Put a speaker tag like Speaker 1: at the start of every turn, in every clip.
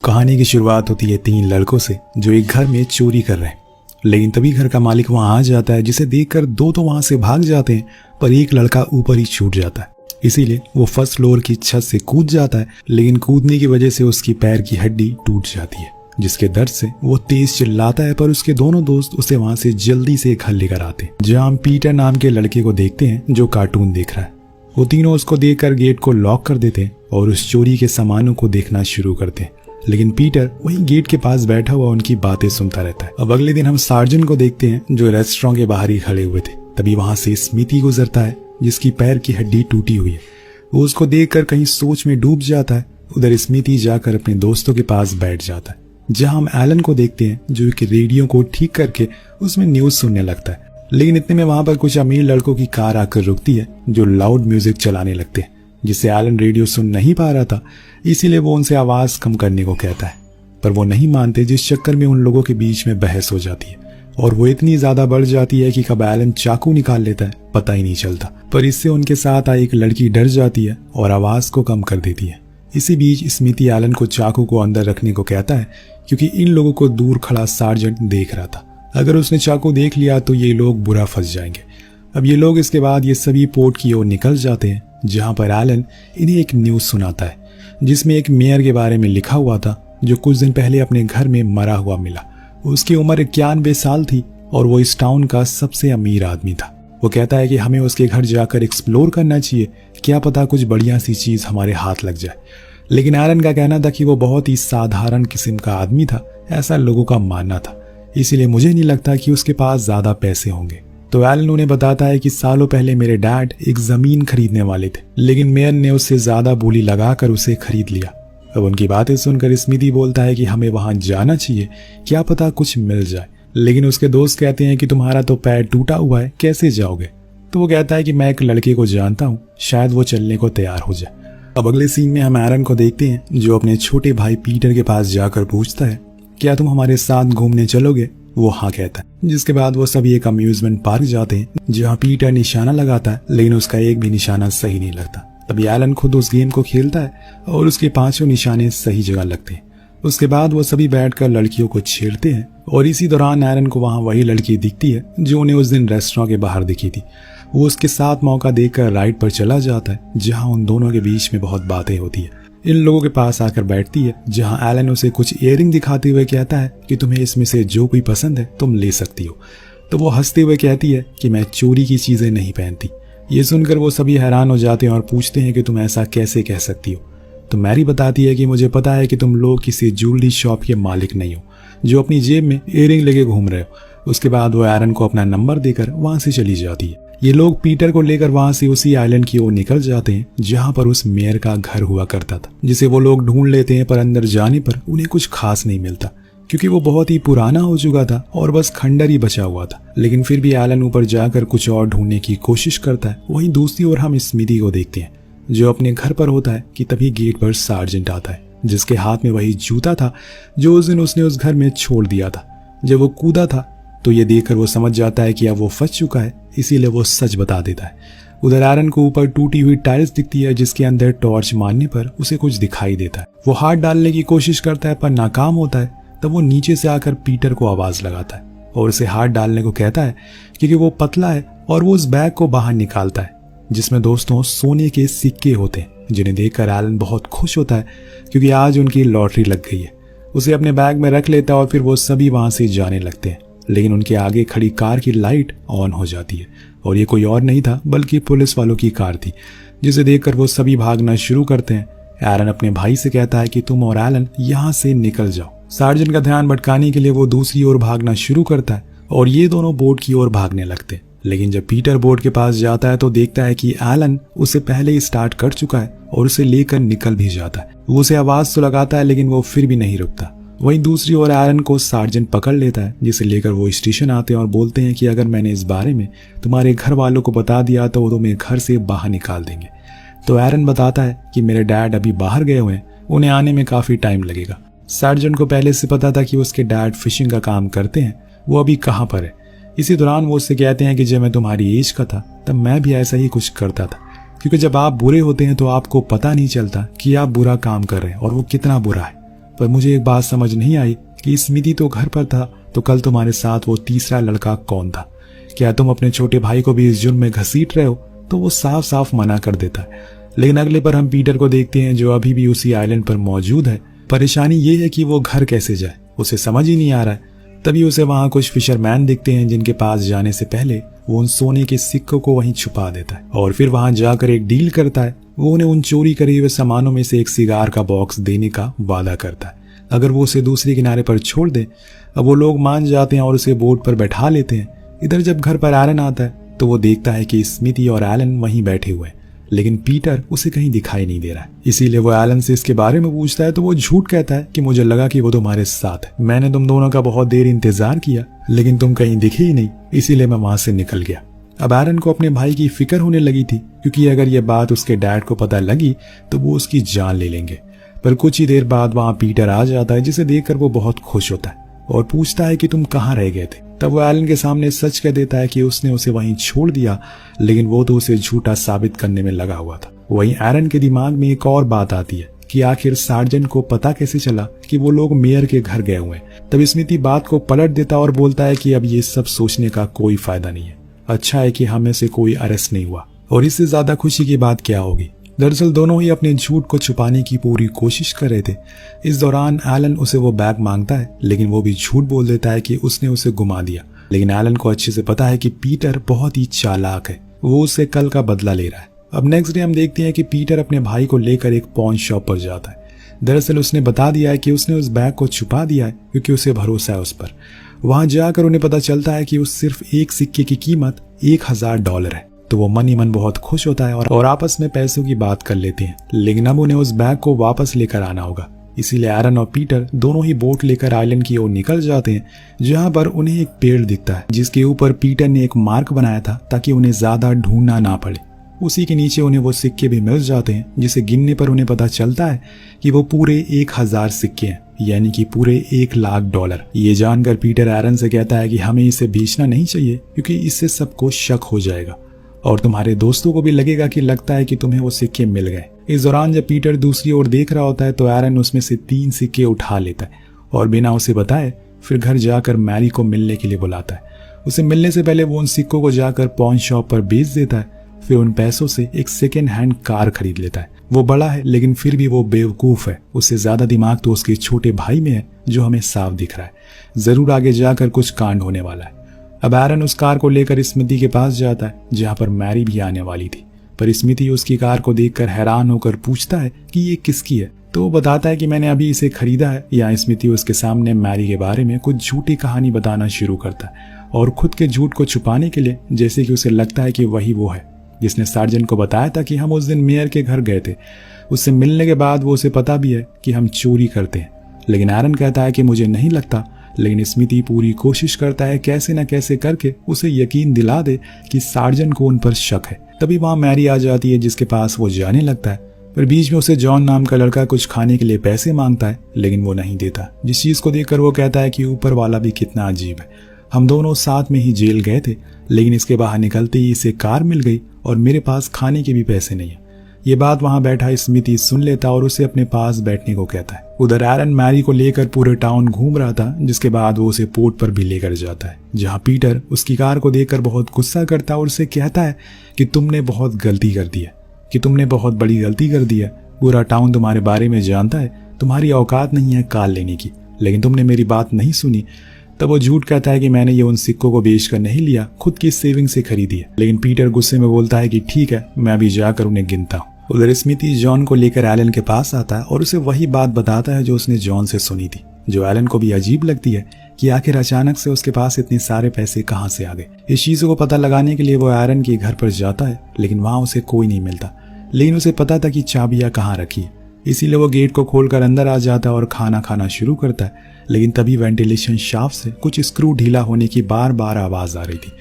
Speaker 1: कहानी की शुरुआत होती है 3 लड़कों से जो एक घर में चोरी कर रहे हैं। लेकिन तभी घर का मालिक वहां आ जाता है, जिसे देखकर 2 तो वहां से भाग जाते हैं, पर एक लड़का ऊपर ही छूट जाता है। इसीलिए वो फर्स्ट फ्लोर की छत से कूद जाता है, लेकिन कूदने की वजह से उसकी पैर की हड्डी टूट जाती है, जिसके दर्द से वो तेज चिल्लाता है। पर उसके दोनों दोस्त उसे वहां से जल्दी से घर लेकर आते हैं, जहां हम पीटर नाम के लड़के को देखते हैं जो कार्टून देख रहा है। वो तीनों उसको देखकर गेट को लॉक कर देते हैं और उस चोरी के सामानों को देखना शुरू करते हैं। लेकिन पीटर वहीं गेट के पास बैठा हुआ उनकी बातें सुनता रहता है। अब अगले दिन हम सार्जन को देखते हैं जो रेस्टोरेंट के बाहर ही खड़े हुए थे। तभी वहां से स्मिथी गुजरता है जिसकी पैर की हड्डी टूटी हुई है। वो उसको देखकर कहीं सोच में डूब जाता है। उधर स्मिथी जाकर अपने दोस्तों के पास बैठ जाता है, जहां हम एलन को देखते हैं जो कि रेडियो को ठीक करके उसमें न्यूज सुनने लगता है। लेकिन इतने में वहां पर कुछ अमीर लड़कों की कार आकर रुकती है जो लाउड म्यूजिक चलाने लगते हैं, जिससे एलन रेडियो सुन नहीं पा रहा था। इसीलिए वो उनसे आवाज कम करने को कहता है, पर वो नहीं मानते, जिस चक्कर में उन लोगों के बीच में बहस हो जाती है और वो इतनी ज्यादा बढ़ जाती है कि कब एलन चाकू निकाल लेता है पता ही नहीं चलता। पर इससे उनके साथ आई एक लड़की डर जाती है और आवाज को कम कर देती है। इसी बीच स्मिथी एलन को चाकू को अंदर रखने को कहता है, क्योंकि इन लोगों को दूर खड़ा सार्जेंट देख रहा था। अगर उसने चाकू देख लिया तो ये लोग बुरा फंस जाएंगे। अब ये लोग इसके बाद ये सभी पोर्ट की ओर निकल जाते हैं, जहां पर एलन इन्हें एक न्यूज सुनाता है जिसमें एक मेयर के बारे में लिखा हुआ था जो कुछ दिन पहले अपने घर में मरा हुआ मिला। उसकी उम्र 91 साल थी और वो इस टाउन का सबसे अमीर आदमी था। वो कहता है कि हमें उसके घर जाकर एक्सप्लोर करना चाहिए, क्या पता कुछ बढ़िया सी चीज हमारे हाथ लग जाए। लेकिन एलन का कहना था कि वो बहुत ही साधारण किस्म का आदमी था, ऐसा लोगों का मानना था। इसीलिए मुझे नहीं लगता कि उसके पास ज्यादा पैसे होंगे। तो एलन उन्हें बताता है कि सालों पहले मेरे डैड एक जमीन खरीदने वाले थे, लेकिन मेयर ने उससे ज्यादा बोली लगाकर उसे खरीद लिया। अब उनकी बातें सुनकर स्मिथी बोलता है कि हमें वहां जाना चाहिए, क्या पता कुछ मिल जाए। लेकिन उसके दोस्त कहते हैं कि तुम्हारा तो पैर टूटा हुआ है, कैसे जाओगे। तो वो कहता है कि मैं एक लड़के को जानता हूँ, शायद वो चलने को तैयार हो जाए। अब अगले सीन में हम एरन को देखते हैं जो अपने छोटे भाई पीटर के पास जाकर पूछता है, क्या तुम हमारे साथ घूमने चलोगे। वो हाँ कहता है, जिसके बाद वो सभी एक अम्यूजमेंट पार्क जाते हैं, जहाँ पीटर निशाना लगाता है, लेकिन उसका एक भी निशाना सही नहीं लगता। तभी एलन खुद उस गेम को खेलता है और उसके 5 निशाने सही जगह लगते हैं। उसके बाद वो सभी बैठकर लड़कियों को छेड़ते हैं और इसी दौरान एलन को वहाँ वही लड़की दिखती है जो उन्हें उस दिन रेस्टोरेंट के बाहर दिखी थी। वो उसके साथ मौका देखकर राइड पर चला जाता है, जहाँ उन दोनों के बीच में बहुत बातें होती है। इन लोगों के पास आकर बैठती है, जहां एलन उसे कुछ इयररिंग दिखाते हुए कहता है कि तुम्हें इसमें से जो कोई पसंद है तुम ले सकती हो। तो वो हंसते हुए कहती है कि मैं चोरी की चीजें नहीं पहनती। ये सुनकर वो सभी हैरान हो जाते हैं और पूछते हैं कि तुम ऐसा कैसे कह सकती हो। तो मैरी बताती है कि मुझे पता है कि तुम लोग किसी ज्वेलरी शॉप के मालिक नहीं हो जो अपनी जेब में इयररिंग लेके घूम रहे हो। उसके बाद वो एरन को अपना नंबर देकर वहां से चली जाती है। ये लोग पीटर को लेकर वहां से उसी आइलैंड की ओर निकल जाते हैं जहां पर उस मेयर का घर हुआ करता था, जिसे वो लोग ढूंढ लेते हैं। पर अंदर जाने पर उन्हें कुछ खास नहीं मिलता, क्योंकि वो बहुत ही पुराना हो चुका था और बस खंडर ही बचा हुआ था। लेकिन फिर भी एलन ऊपर जाकर कुछ और ढूंढने की कोशिश करता है। वहीं दूसरी ओर हम स्मिथी को देखते हैं जो अपने घर पर होता है कि तभी गेट पर सार्जेंट आता है, जिसके हाथ में वही जूता था जो उस दिन उसने उस घर में छोड़ दिया था। जब वो कूदा था तो ये देखकर वो समझ जाता है कि अब वो फंस चुका है, इसीलिए वो सच बता देता है। उधर एरन को ऊपर टूटी हुई टाइल्स दिखती है, जिसके अंदर टॉर्च मारने पर उसे कुछ दिखाई देता है। वो हाथ डालने की कोशिश करता है पर नाकाम होता है। तब वो नीचे से आकर पीटर को आवाज लगाता है और उसे हाथ डालने को कहता है, क्योंकि वो पतला है। और वो उस बैग को बाहर निकालता है जिसमें दोस्तों सोने के सिक्के होते हैं, जिन्हें देखकर एलन बहुत खुश होता है क्योंकि आज उनकी लॉटरी लग गई है। उसे अपने बैग में रख लेता है और फिर वो सभी वहां से जाने लगते हैं। लेकिन उनके आगे खड़ी कार की लाइट ऑन हो जाती है और ये कोई और नहीं था बल्कि पुलिस वालों की कार थी, जिसे देखकर वो सभी भागना शुरू करते हैं। एरन अपने भाई से कहता है कि तुम और एलन यहाँ से निकल जाओ। सार्जेंट का ध्यान भटकाने के लिए वो दूसरी ओर भागना शुरू करता है और ये दोनों बोट की ओर भागने लगते हैं। लेकिन जब पीटर बोट के पास जाता है तो देखता है कि एलन उसे पहले ही स्टार्ट कर चुका है और उसे लेकर निकल भी जाता है। वो उसे आवाज तो लगाता है लेकिन वो फिर भी नहीं रुकता। वहीं दूसरी ओर एरन को सार्जेंट पकड़ लेता है, जिसे लेकर वो स्टेशन आते हैं और बोलते हैं कि अगर मैंने इस बारे में तुम्हारे घर वालों को बता दिया तो वो तुम्हें घर से बाहर निकाल देंगे। तो एरन बताता है कि मेरे डैड अभी बाहर गए हुए हैं, उन्हें आने में काफी टाइम लगेगा। सार्जेंट को पहले से पता था कि उसके डैड फिशिंग का काम करते हैं, वो अभी कहाँ पर है। इसी दौरान वो उससे कहते हैं कि जब मैं तुम्हारी एज का था तब मैं भी ऐसा ही कुछ करता था, क्योंकि जब आप बुरे होते हैं तो आपको पता नहीं चलता कि आप बुरा काम कर रहे हैं और वो कितना बुरा है। पर मुझे एक बात समझ नहीं आई कि स्मिति तो घर पर था, तो कल तुम्हारे साथ वो तीसरा लड़का कौन था? क्या तुम अपने छोटे भाई को भी इस जुर्म में घसीट रहे हो? तो वो साफ साफ मना कर देता है। लेकिन अगले पर हम पीटर को देखते हैं जो अभी भी उसी आइलैंड पर मौजूद है। परेशानी ये है कि वो घर कैसे जाए, उसे समझ ही नहीं आ रहा है। तभी उसे वहां कुछ फिशरमैन दिखते हैं जिनके पास जाने से पहले वो उन सोने के सिक्कों को वहीं छुपा देता है और फिर वहां जाकर एक डील करता है। वो उन्हें उन चोरी करे हुए सामानों में से एक सिगार का बॉक्स देने का वादा करता है अगर वो उसे दूसरे किनारे पर छोड़ दे। अब वो लोग मान जाते हैं और उसे बोट पर बैठा लेते हैं। इधर जब घर पर एलन आता है तो वो देखता है कि स्मिति और एलन वहीं बैठे हुए हैं, लेकिन पीटर उसे कहीं दिखाई नहीं दे रहा है। इसीलिए वो एलन से इसके बारे में पूछता है तो वो झूठ कहता है कि मुझे लगा कि वो तुम्हारे साथ है। मैंने तुम दोनों का बहुत देर इंतजार किया लेकिन तुम कहीं दिखे ही नहीं, इसीलिए मैं वहां से निकल गया। अब एलन को अपने भाई की फिक्र होने लगी थी क्योंकि अगर ये बात उसके डैड को पता लगी तो वो उसकी जान ले लेंगे। पर कुछ ही देर बाद वहां पीटर आ जाता है जिसे देखकर वो बहुत खुश होता है और पूछता है कि तुम कहाँ रह गए थे। तब वो एलन के सामने सच कह देता है कि उसने उसे वहीं छोड़ दिया, लेकिन वो तो उसे झूठा साबित करने में लगा हुआ था। वहीं एलन के दिमाग में एक और बात आती है कि आखिर सार्जेंट को पता कैसे चला कि वो लोग मेयर के घर गए हुए हैं। तब स्मिति बात को पलट देता और बोलता है कि अब ये सब सोचने का कोई फायदा नहीं है, अच्छा है कि हमें से कोई अरेस्ट नहीं हुआ। और इससे ज्यादा खुशी की बात क्या होगी। दरअसल दोनों ही अपने झूठ को छुपाने की पूरी कोशिश कर रहे थे। इस दौरान एलन उसे वो बैग मांगता है लेकिन वो भी झूठ बोल देता है कि उसने उसे गुमा दिया। लेकिन एलन को अच्छे से पता है कि पीटर बहुत ही चालाक है, वो उससे कल का बदला ले रहा है। अब नेक्स्ट डे हम देखते हैं कि पीटर अपने भाई को लेकर एक पॉन शॉप पर जाता है। दरअसल उसने बता दिया है कि उसने उस बैग को छुपा दिया है क्योंकि उसे भरोसा है उस पर। वहां जाकर उन्हें पता चलता है कि उस सिर्फ एक सिक्के की कीमत $1000 है। तो वो मन ही मन बहुत खुश होता है और आपस में पैसों की बात कर लेते हैं। लेकिन अब उन्हें उस बैग को वापस लेकर आना होगा, इसीलिए एरन और पीटर दोनों ही बोट लेकर आइलैंड की ओर निकल जाते हैं, जहां पर उन्हें एक पेड़ दिखता है जिसके ऊपर पीटर ने एक मार्क बनाया था ताकि उन्हें ज्यादा ढूंढना ना पड़े। उसी के नीचे उन्हें वो सिक्के भी मिल जाते हैं जिसे गिनने पर उन्हें पता चलता है कि वो पूरे 1000 सिक्के हैं, यानी कि पूरे $1,00,000। ये जानकर पीटर एरन से कहता है कि हमें इसे बेचना नहीं चाहिए क्योंकि इससे सबको शक हो जाएगा और तुम्हारे दोस्तों को भी लगेगा कि लगता है कि तुम्हें वो सिक्के मिल गए। इस दौरान जब पीटर दूसरी ओर देख रहा होता है तो एरन उसमें से 3 सिक्के उठा लेता है और बिना उसे बताए फिर घर जाकर मैरी को मिलने के लिए बुलाता है। उसे मिलने से पहले वो उन सिक्कों को जाकर पॉन शॉप पर बेच देता है, फिर उन पैसों से एक सेकेंड हैंड कार खरीद लेता है। वो बड़ा है लेकिन फिर भी वो बेवकूफ है, उससे ज्यादा दिमाग तो उसके छोटे भाई में है जो हमें साफ दिख रहा है। जरूर आगे जाकर कुछ कांड होने वाला है। अब एरन उस कार को लेकर स्मिति के पास जाता है जहां पर मैरी भी आने वाली थी, पर स्मिति उसकी कार को देखकर हैरान होकर पूछता है कि ये किसकी है। तो वो बताता है कि मैंने अभी इसे खरीदा है। या स्मिति उसके सामने मैरी के बारे में कुछ झूठी कहानी बताना शुरू करता है और खुद के झूठ को छुपाने के लिए, जैसे कि उसे लगता है कि वही वो है जिसने सार्जेंट को बताया था कि हम उस दिन मेयर के घर गए थे। उससे मिलने के बाद वो उसे पता भी है कि हम चोरी करते हैं, लेकिन एरन कहता है कि मुझे नहीं लगता। लेकिन स्मिति पूरी कोशिश करता है कैसे न कैसे करके उसे यकीन दिला दे कि सार्जेंट को उन पर शक है। तभी वहां मैरी आ जाती है जिसके पास वो जाने लगता है, पर बीच में उसे जॉन नाम का लड़का कुछ खाने के लिए पैसे मांगता है लेकिन वो नहीं देता, जिस चीज को देखकर वो कहता है कि ऊपर वाला भी कितना अजीब है, हम दोनों साथ में ही जेल गए थे लेकिन इसके बाहर निकलते ही इसे कार मिल गई और मेरे पास खाने के भी पैसे नहीं है। ये बात वहां बैठा स्मिति सुन लेता और उसे अपने पास बैठने को कहता है। उधर एरन मैरी को लेकर पूरे टाउन घूम रहा था, जिसके बाद वो उसे पोर्ट पर भी लेकर जाता है जहां पीटर उसकी कार को देखकर बहुत गुस्सा करता है और उसे कहता है कि तुमने बहुत गलती कर दी है, कि तुमने बहुत बड़ी गलती कर दी है। पूरा टाउन तुम्हारे बारे में जानता है, तुम्हारी औकात नहीं है कार लेने की, लेकिन तुमने मेरी बात नहीं सुनी। तब वो झूठ कहता है कि मैंने ये उन सिक्कों को बेचकर नहीं लिया, खुद की सेविंग से खरीदी है। लेकिन पीटर गुस्से में बोलता है कि ठीक है, मैं अभी जाकर उन्हें गिनता हूँ। उधर स्मिति जॉन को लेकर एलन के पास आता है और उसे वही बात बताता है जो उसने जॉन से सुनी थी, जो एलन को भी अजीब लगती है कि आखिर अचानक से उसके पास इतने सारे पैसे कहाँ से आ गए। इस चीजों को पता लगाने के लिए वो एरन के घर पर जाता है, लेकिन वहां उसे कोई नहीं मिलता। लेकिन उसे पता था कि चाबियां कहाँ रखी है, इसीलिए वो गेट को खोलकर अंदर आ जाता है और खाना खाना शुरू करता है। लेकिन तभी वेंटिलेशन शाफ्ट से कुछ स्क्रू ढीला होने की बार बार आवाज आ रही थी।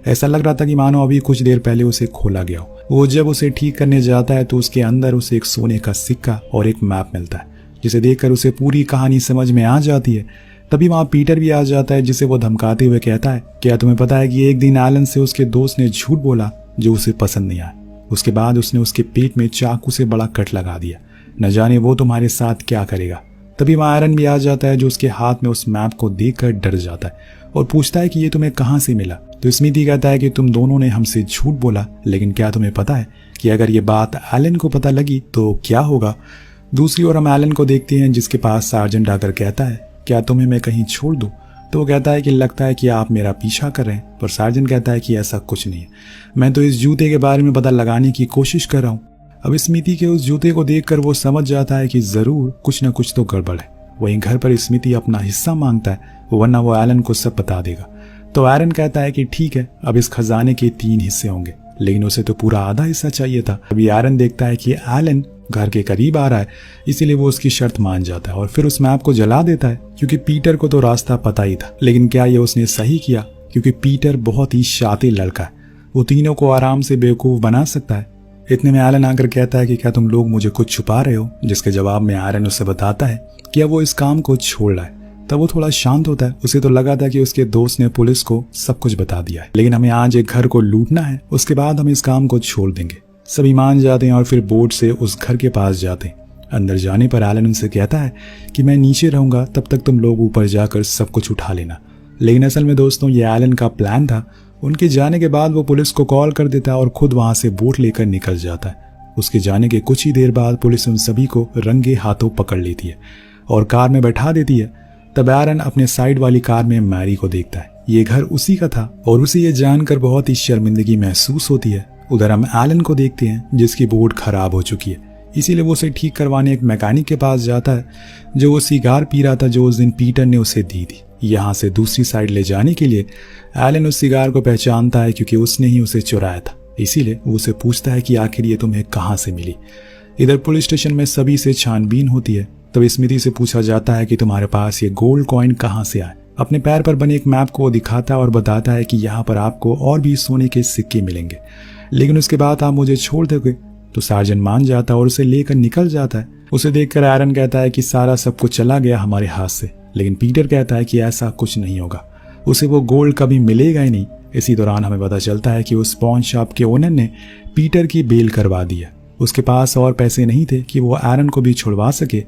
Speaker 1: ऐसा लग रहा था कि मानो अभी कुछ देर पहले उसे खोला गया हो। वो जब उसे ठीक करने जाता है तो उसके अंदर उसे एक सोने का सिक्का और एक मैप मिलता है, जिसे देखकर उसे पूरी कहानी समझ में आ जाती है। तभी वहां पीटर भी आ जाता है, जिसे वो धमकाते हुए कहता है, क्या तुम्हें पता है कि एक दिन एलन से उसके दोस्त ने झूठ बोला जो उसे पसंद नहीं आया। उसके बाद उसने उसके पेट में चाकू से बड़ा कट लगा दिया। न जाने वो तुम्हारे साथ क्या करेगा। तभी वहाँ एरन भी आ जाता है, जो उसके हाथ में उस मैप को देखकर डर जाता है और पूछता है कि ये तुम्हें कहाँ से मिला। तो स्मिथी कहता है कि तुम दोनों ने हमसे झूठ बोला, लेकिन क्या तुम्हें पता है कि अगर ये बात एलन को पता लगी तो क्या होगा। दूसरी ओर हम एलन को देखते हैं, जिसके पास सार्जेंट आकर कहता है, क्या तुम्हें मैं कहीं छोड़ दूं? तो वो कहता है कि लगता है कि आप मेरा पीछा कर रहे हैं, पर सार्जेंट कहता है कि ऐसा कुछ नहीं है, मैं तो इस जूते के बारे में पता लगाने की कोशिश कर रहा हूँ। अब स्मिथी के उस जूते को देखकर वो समझ जाता है कि जरूर कुछ न कुछ तो गड़बड़ है। वहीं घर पर स्मिथी अपना हिस्सा मांगता है, वरना वो एलन को सब बता देगा। तो एरन कहता है कि ठीक है, अब इस खजाने के 3 हिस्से होंगे, लेकिन उसे तो पूरा आधा हिस्सा चाहिए था। अभी एरन देखता है कि एलन घर के करीब आ रहा है, इसीलिए वो उसकी शर्त मान जाता है और फिर उस मैप को जला देता है, क्योंकि पीटर को तो रास्ता पता ही था। लेकिन क्या ये उसने सही किया? क्योंकि पीटर बहुत ही शातिर लड़का है, वो तीनों को आराम से बेवकूफ बना सकता है। इतने में एलन आकर कहता है कि क्या तुम लोग मुझे कुछ छुपा रहे हो, जिसके जवाब में एरन उसे बताता है कि अब वो इस काम को छोड़ रहा है। तब वो थोड़ा शांत होता है, उसे तो लगा था कि उसके दोस्त ने पुलिस को सब कुछ बता दिया है, लेकिन हमें आज एक घर को लूटना है, उसके बाद हम इस काम को छोड़ देंगे। सभी मान जाते हैं और फिर बोट से उस घर के पास जाते हैं। अंदर जाने पर एलन उनसे कहता है कि मैं नीचे रहूंगा, तब तक तुम लोग ऊपर जाकर सब कुछ उठा लेना। लेकिन असल में दोस्तों ये एलन का प्लान था। उनके जाने के बाद वो पुलिस को कॉल कर देता है और खुद वहां से बोट लेकर निकल जाता है। उसके जाने के कुछ ही देर बाद पुलिस उन सभी को रंगे हाथों पकड़ लेती है और कार में बैठा देती है। तब एरन अपने साइड वाली कार में मैरी को देखता है, ये घर उसी का था और उसे ये जानकर बहुत ही शर्मिंदगी महसूस होती है। उधर हम एलन को देखते हैं, जिसकी बोट खराब हो चुकी है, इसीलिए वो उसे ठीक करवाने एक मैकेनिक के पास जाता है, जो वो सिगार पी रहा था जो उस दिन पीटर ने उसे दी थी। यहाँ से दूसरी साइड ले जाने के लिए एलन उस सिगार को पहचानता है, क्योंकि उसने ही उसे चुराया था। इसीलिए वो उसे पूछता है कि आखिर ये तुम्हें कहाँ से मिली। इधर पुलिस स्टेशन में सभी से छानबीन होती है। तब स्मिथी से पूछा जाता है कि तुम्हारे पास ये गोल्ड कॉइन कहाँ से आए। अपने पैर पर बने एक मैप को वो दिखाता है और बताता है कि यहाँ पर आपको और भी सोने के सिक्के मिलेंगे, लेकिन उसके बाद आप मुझे छोड़ दोगे। तो सार्जेंट मान जाता है और उसे लेकर निकल जाता है। उसे देखकर एरन कहता है कि सारा सब कुछ चला गया हमारे हाथ से, लेकिन पीटर कहता है कि ऐसा कुछ नहीं होगा, उसे वो गोल्ड कभी मिलेगा ही नहीं। इसी दौरान हमें पता चलता है कि उस पॉन शॉप के ओनर ने पीटर की बेल करवा दी है। उसके पास और पैसे नहीं थे कि वो एरन को भी छुड़वा सके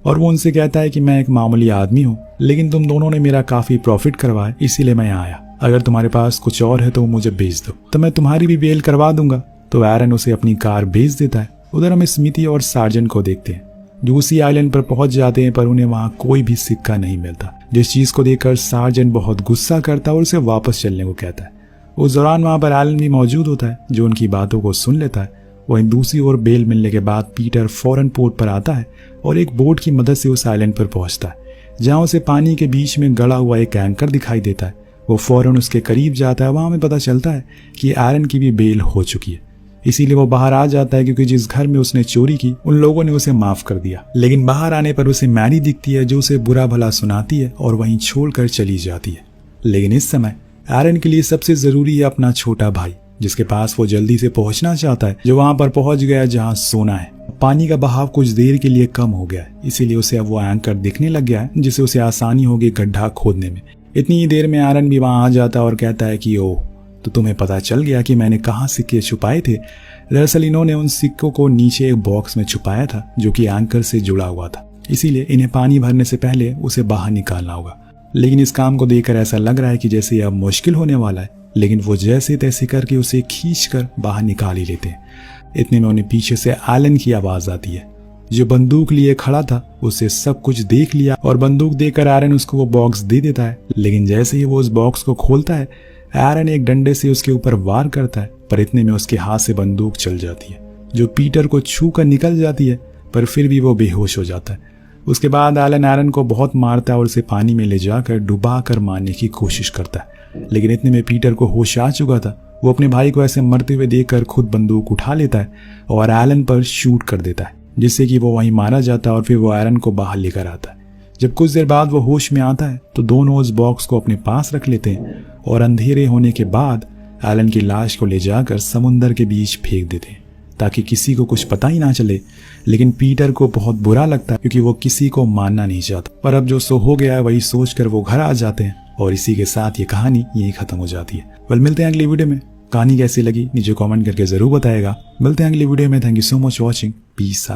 Speaker 1: और वो उनसे कहता है कि मैं एक मामूली आदमी हूँ, लेकिन तुम दोनों ने मेरा काफी प्रॉफिट करवाया, इसीलिए मैं आया। अगर तुम्हारे पास कुछ और है तो मुझे भेज दो, तो मैं तुम्हारी भी बेल करवा दूंगा। तो एरन उसे अपनी कार भेज देता है। उधर हम स्मिथी और सार्जेंट को देखते हैं, जो उसी आइलैंड पर पहुंच जाते हैं, पर उन्हें वहां कोई भी सिक्का नहीं मिलता, जिस चीज को देखकर सार्जेंट बहुत गुस्सा करता है और उसे वापस चलने को कहता है। उस दौरान वहां पर एलन भी मौजूद होता है, जो उनकी बातों को सुन लेता है। वहीं दूसरी ओर बेल मिलने के बाद पीटर फौरन पोर्ट पर आता है और एक बोट की मदद से उस आइलैंड पर पहुंचता है, जहां उसे पानी के बीच में गड़ा हुआ एक एंकर दिखाई देता है। वो फौरन उसके करीब जाता है। वहां हमें पता चलता है कि एरन की भी बेल हो चुकी है, इसीलिए वो बाहर आ जाता है, क्योंकि जिस घर में उसने चोरी की उन लोगों ने उसे माफ कर दिया। लेकिन बाहर आने पर उसे मैरी दिखती है, जो उसे बुरा भला सुनाती है और वहीं छोड़कर चली जाती है। लेकिन इस समय एरन के लिए सबसे जरूरी है अपना छोटा भाई, जिसके पास वो जल्दी से पहुंचना चाहता है, जो वहां पर पहुंच गया जहां सोना है। पानी का बहाव कुछ देर के लिए कम हो गया है, इसीलिए उसे अब वो एंकर दिखने लग गया है, जिससे उसे आसानी होगी गड्ढा खोदने में। इतनी ही देर में एरन भी वहां आ जाता है और कहता है कि ओह, तो तुम्हें पता चल गया कि मैंने कहाँ सिक्के छुपाए थे। दरअसल इन्होंने उन सिक्कों को नीचे एक बॉक्स में छुपाया था, जो कि एंकर से जुड़ा हुआ था, इसीलिए इन्हें पानी भरने से पहले उसे बाहर निकालना होगा। लेकिन इस काम को देखकर ऐसा लग रहा है कि जैसे अब मुश्किल होने वाला है, लेकिन वो जैसे तैसे करके उसे खींचकर बाहर निकाल ही लेते हैं। इतने में उन्हें पीछे से एलन की आवाज आती है, जो बंदूक लिए खड़ा था। उससे सब कुछ देख लिया और बंदूक देकर एरन उसको वो बॉक्स दे देता है। लेकिन जैसे ही वो उस बॉक्स को खोलता है, एरन एक डंडे से उसके ऊपर वार करता है, पर इतने में उसके हाथ से बंदूक चल जाती है, जो पीटर को छू कर निकल जाती है, पर फिर भी वो बेहोश हो जाता है। उसके बाद एलन एरन को बहुत मारता है और उसे पानी में ले जाकर डुबा कर मारने की कोशिश करता है। लेकिन इतने में पीटर को होश आ चुका था। वो अपने भाई को ऐसे मरते हुए देखकर खुद बंदूक उठा लेता है और एलन पर शूट कर देता है, जिससे कि वो वहीं मारा जाता है और फिर वो एरन को बाहर लेकर आता है। जब कुछ देर बाद वो होश में आता है तो दोनों उस बॉक्स को अपने पास रख लेते हैं और अंधेरे होने के बाद एलन की लाश को ले जाकर समुंदर के बीच फेंक देते हैं, ताकि किसी को कुछ पता ही ना चले। लेकिन पीटर को बहुत बुरा लगता है, क्योंकि वो किसी को मानना नहीं चाहता। पर अब जो सो हो गया है वही सोचकर वो घर आ जाते हैं और इसी के साथ ये कहानी यही खत्म हो जाती है। मिलते हैं अगली वीडियो में। कहानी कैसी लगी नीचे कमेंट करके जरूर बताएगा। मिलते हैं अगली वीडियो में। Thank you so much watching. Piece.